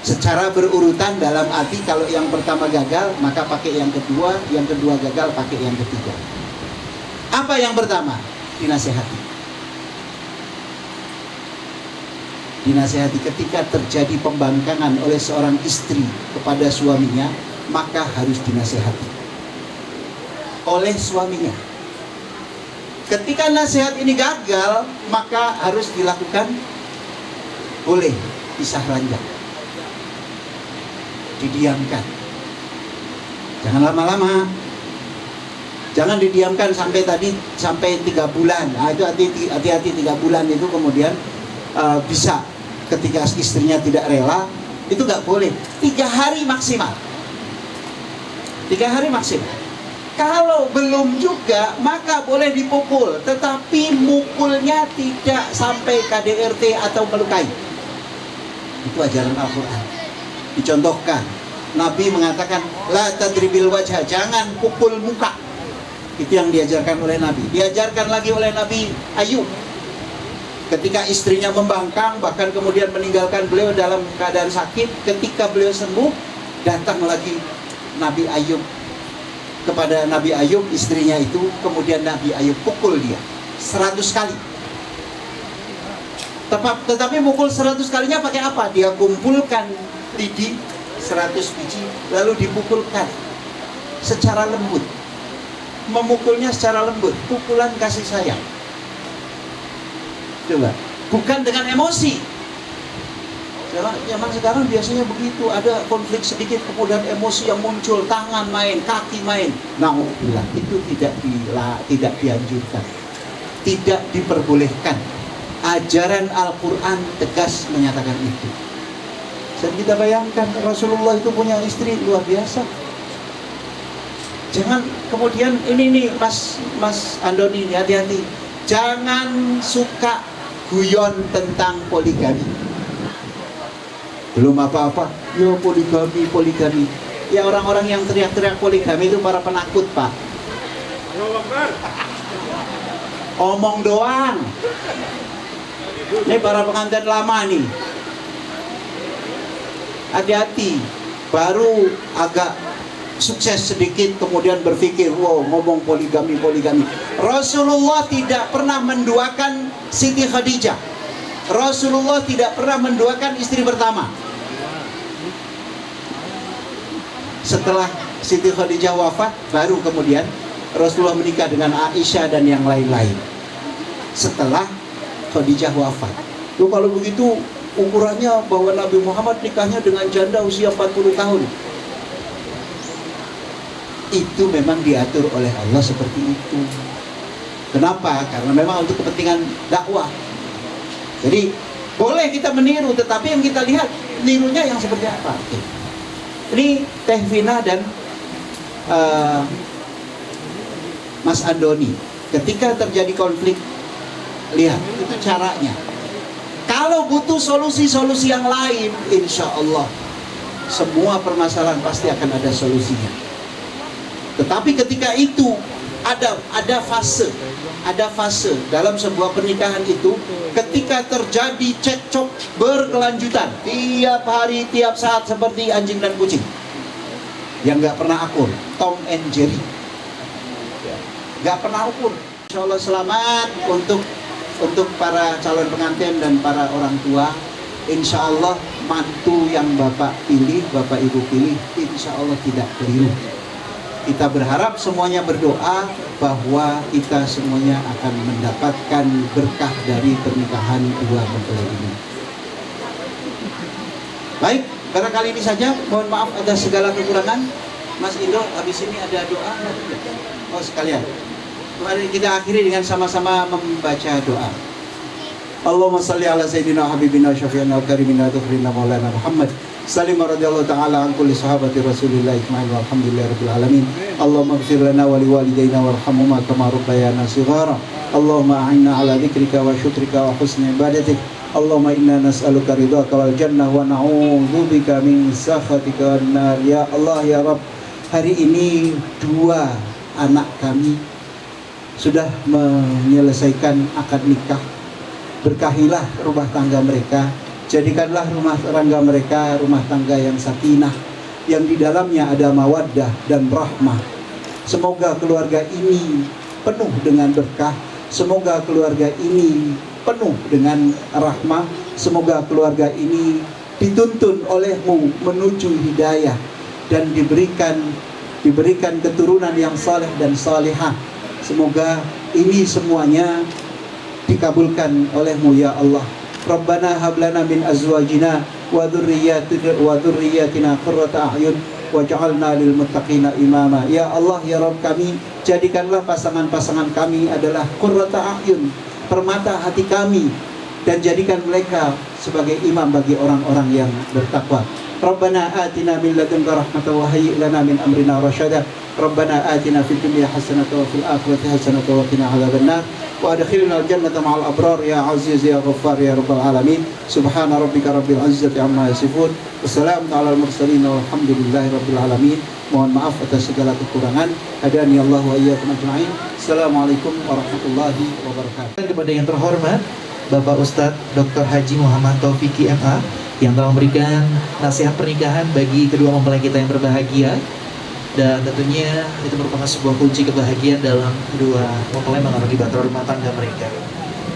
secara berurutan, dalam arti kalau yang pertama gagal maka pakai yang kedua gagal pakai yang ketiga. Apa yang pertama? Dinasehati ketika terjadi pembangkangan oleh seorang istri kepada suaminya, maka harus dinasehati oleh suaminya. Ketika nasihat ini gagal, maka harus dilakukan, boleh pisah ranjang, didiamkan. Jangan lama-lama, jangan didiamkan sampai 3 bulan. Nah, itu hati-hati 3 bulan itu kemudian bisa ketika istrinya tidak rela, itu nggak boleh. 3 hari maksimal. 3 hari maksimal. Kalau belum juga, maka boleh dipukul, tetapi mukulnya tidak sampai KDRT atau melukai. Itu ajaran Al-Quran. Dicontohkan, Nabi mengatakan, la tadribil wajah, jangan pukul muka. Itu yang diajarkan oleh Nabi. Diajarkan lagi oleh Nabi Ayub. Ketika istrinya membangkang, bahkan kemudian meninggalkan beliau dalam keadaan sakit, ketika beliau sembuh, datang lagi Nabi Ayub kepada Nabi Ayub, istrinya itu, kemudian Nabi Ayub pukul dia 100 kali. Tetapi mukul 100 kalinya pakai apa? Dia kumpulkan lidi 100 biji, lalu dipukulkan secara lembut. Memukulnya secara lembut, pukulan kasih sayang. Coba, bukan dengan emosi. Zaman sekarang biasanya begitu, ada konflik sedikit kemudian emosi yang muncul, tangan main, kaki main. Nauzubillah, itu tidak dianjurkan, tidak diperbolehkan. Ajaran Al-Quran tegas menyatakan itu. Dan kita bayangkan Rasulullah itu punya istri luar biasa. Jangan kemudian ini nih Mas Andoni, hati-hati. Jangan suka guyon tentang poligami. Belum apa-apa, ya poligami. Ya orang-orang yang teriak-teriak poligami itu para penakut, Pak. Omong doang. Ini para pengantin lama nih. Hati-hati. Baru agak sukses sedikit kemudian berpikir, wow, ngomong poligami. Rasulullah tidak pernah menduakan Siti Khadijah. Rasulullah tidak pernah menduakan istri pertama. Setelah Siti Khadijah wafat, baru kemudian Rasulullah menikah dengan Aisyah dan yang lain-lain. setelah Khadijah wafat. Loh, kalau begitu ukurannya bahwa Nabi Muhammad nikahnya dengan janda usia 40 tahun. Itu memang diatur oleh Allah seperti itu. Kenapa? Karena memang untuk kepentingan dakwah. Jadi boleh kita meniru, tetapi yang kita lihat nirunya yang seperti apa. Oke. Ini Teh Vina dan Mas Andoni, ketika terjadi konflik, lihat itu caranya. Kalau butuh solusi-solusi yang lain, insya Allah semua permasalahan pasti akan ada solusinya. Tetapi ketika itu ada fase dalam sebuah pernikahan itu, ketika terjadi cekcok berkelanjutan tiap hari, tiap saat, seperti anjing dan kucing yang nggak pernah akur, Tom and Jerry, nggak pernah akur. Insya Allah selamat untuk para calon pengantin dan para orang tua. Insya Allah mantu yang Bapak pilih, Bapak Ibu pilih, insya Allah tidak keliru. Kita berharap semuanya berdoa bahwa kita semuanya akan mendapatkan berkah dari pernikahan dua mempelai ini. Baik, barangkali ini saja. Mohon maaf atas segala kekurangan. Mas Indo, habis ini ada doa? Oh, sekalian. Mari kita akhiri dengan sama-sama membaca doa. Allahumma salli ala sayyidina habibina syafi'ina wa karimina tukhrina maulana Muhammad salim radhiyallahu ta'ala an kulli sahabati rasulillah ijma'in walhamdulillahi rabbil alamin. Allahumma ighfir lana wa liwalidayna warhamhuma kama rabbayana shighara. Allahumma a'inna ala dzikrika wa syukrika wa husni ibadatik. Allahumma inna nas'aluka ridhaka wal jannah wa na'udzubika min sakhatika wan nar. Ya Allah, ya Rabb, hari ini dua anak kami sudah menyelesaikan akad nikah. Berkahilah rumah tangga mereka, jadikanlah rumah tangga mereka rumah tangga yang sakinah, yang di dalamnya ada mawaddah dan rahmah. Semoga keluarga ini penuh dengan berkah, semoga keluarga ini penuh dengan rahmah, semoga keluarga ini dituntun olehmu menuju hidayah dan diberikan keturunan yang saleh dan salihah. Semoga ini semuanya dikabulkan olehmu ya Allah. Rabbana hablana min azwajina wa dhurriyyatina qurrata a'yun waj'alna lil muttaqina imama. Ya Allah, ya Rabb kami, jadikanlah pasangan-pasangan kami adalah qurrata a'yun, permata hati kami, dan jadikan mereka sebagai imam bagi orang-orang yang bertakwa. Rabbana atina min ladunka rahmatan wa hayyi' lana min amrina rasyada. Rabbana atina fid dunya hasanatan wa fil akhirati hasanatan wa qina adzabannar. Wa adkhilna al-jannata ma'al abrar ya aziz ya ghaffar ya rabbal alamin. Subhana rabbika rabbil izzati amma yasifun. Wassalamu ala al-mursalin walhamdulillahi rabbil alamin. Mohon maaf atas segala kekurangan. Hadani Allah wa iyyakum ajma'in. Assalamualaikum warahmatullahi wabarakatuh. Kepada yang terhormat Bapak Ustadz Dr. Haji Muhammad Taufiki MA yang telah memberikan nasihat pernikahan bagi kedua mempelai kita yang berbahagia, dan tentunya itu merupakan sebuah kunci kebahagiaan dalam kedua mempelai mengarungi bahtera rumah tangga mereka.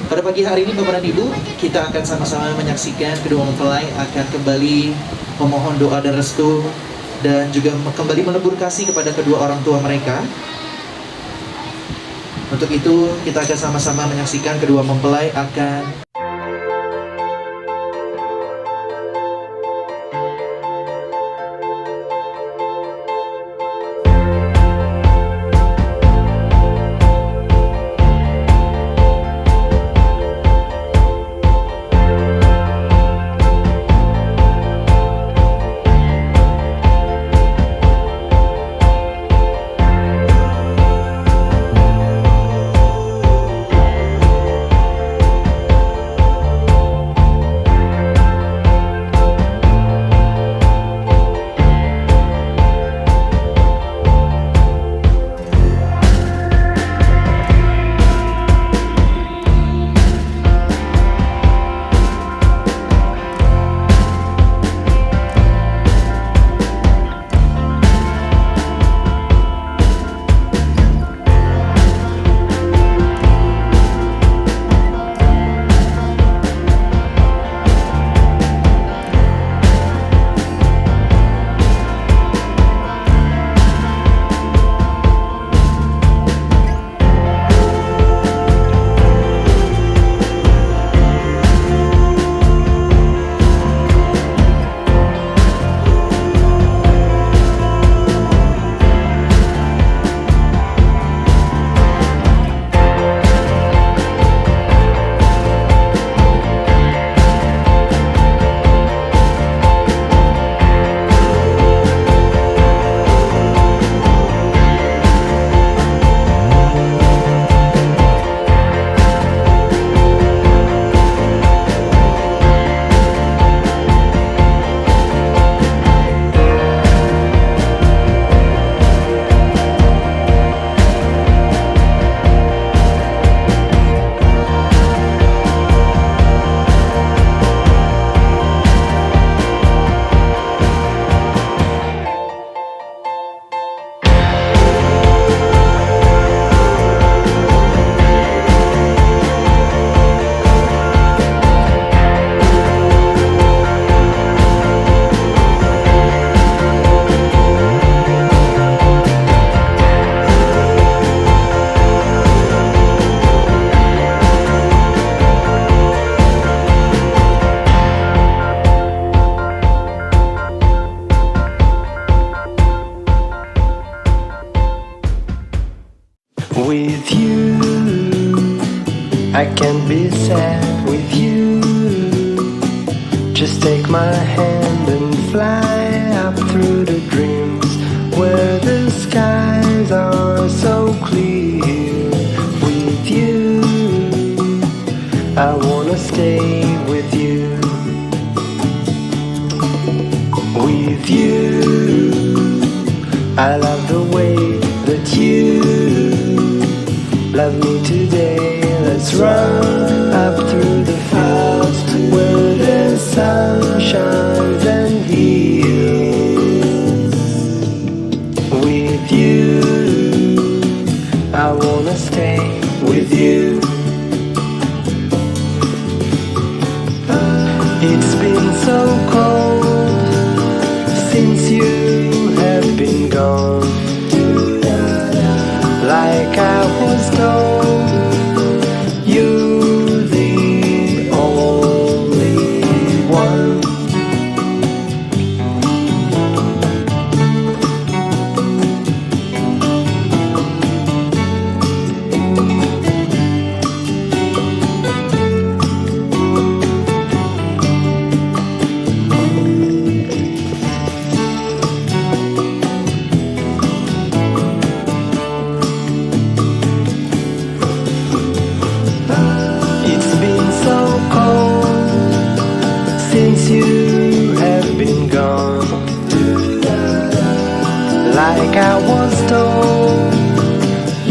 Pada pagi hari ini Bapak dan Ibu, kita akan sama-sama menyaksikan kedua mempelai akan kembali memohon doa dan restu dan juga kembali melebur kasih kepada kedua orang tua mereka. Untuk itu kita akan sama-sama menyaksikan kedua mempelai akan with you. I can't be sad with you. Just take my hand and fly up through the dreams where the skies are so clear. With you, I wanna stay with you. With you, I love the way that you love me today. Let's run up through the fields where the sun shines and heals. With you, I wanna stay with you. It's been so cold since you have been gone. Like I was told, you're the only one. It's been so cold since you have been gone. Like I was told,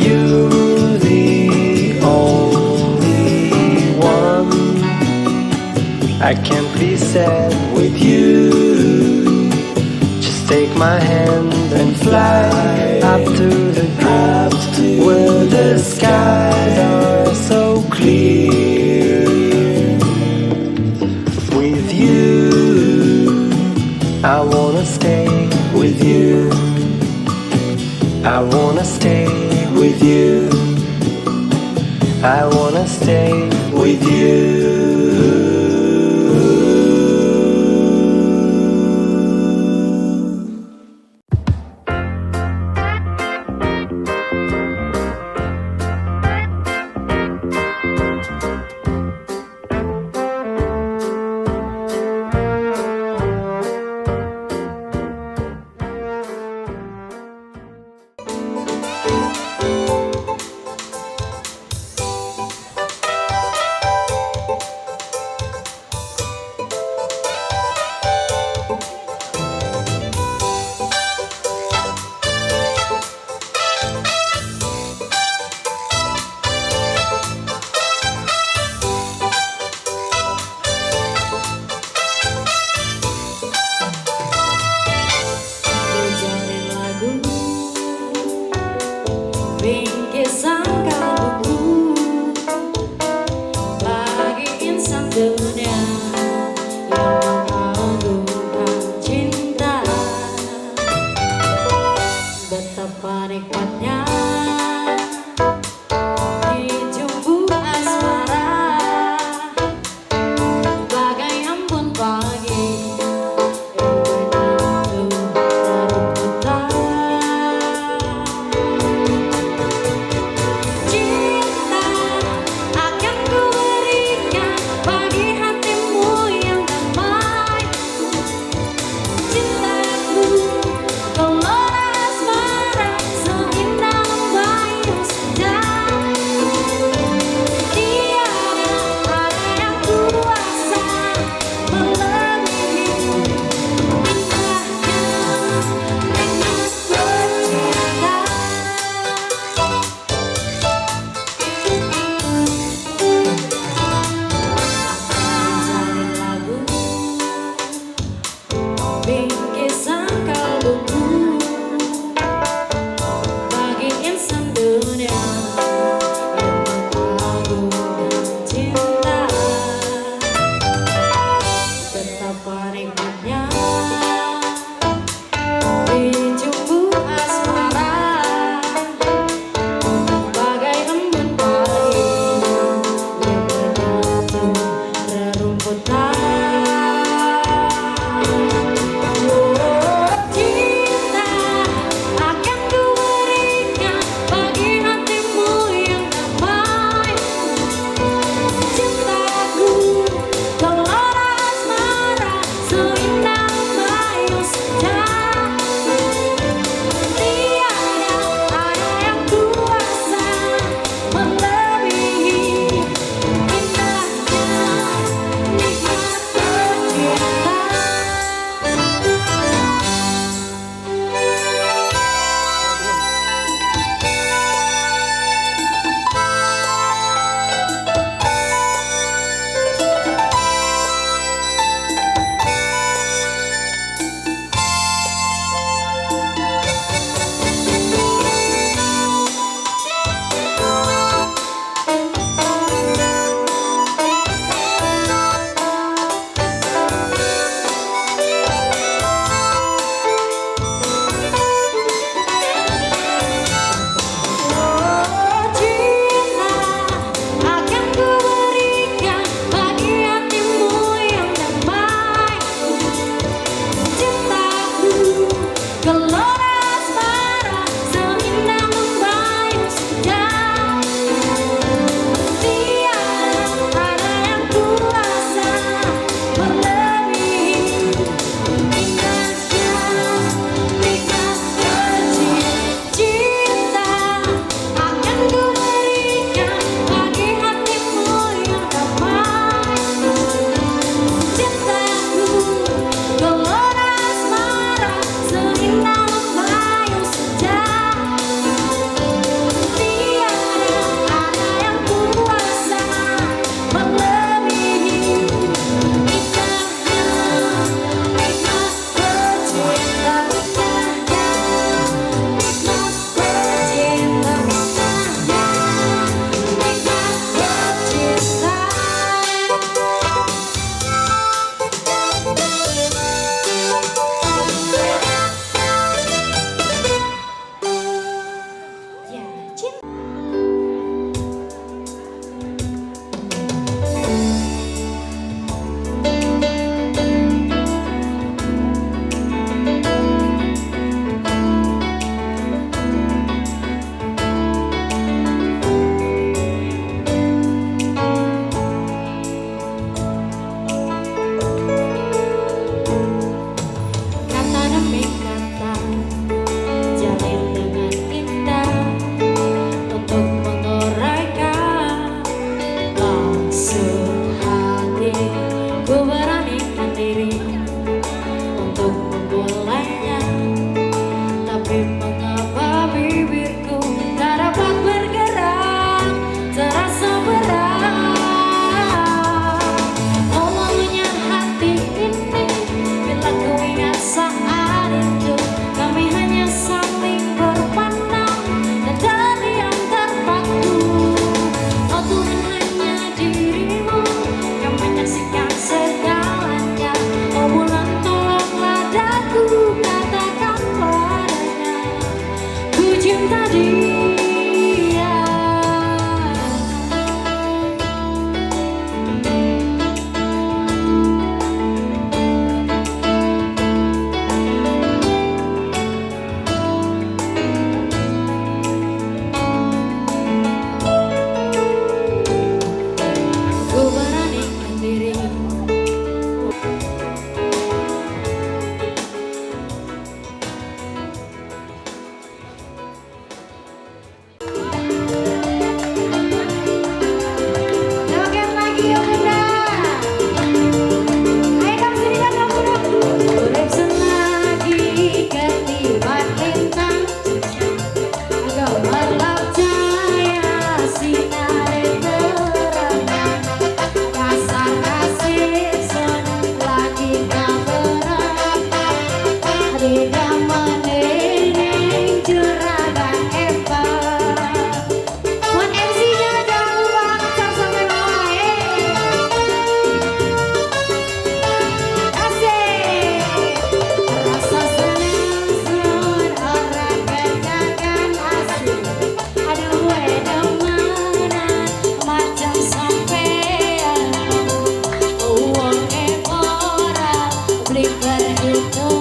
you're the only one. I can't be sad with you. Just take my hand and fly up to the clouds where the skies are so clear. With you, I wanna stay with you. I wanna stay with you. I wanna stay with you. Begitu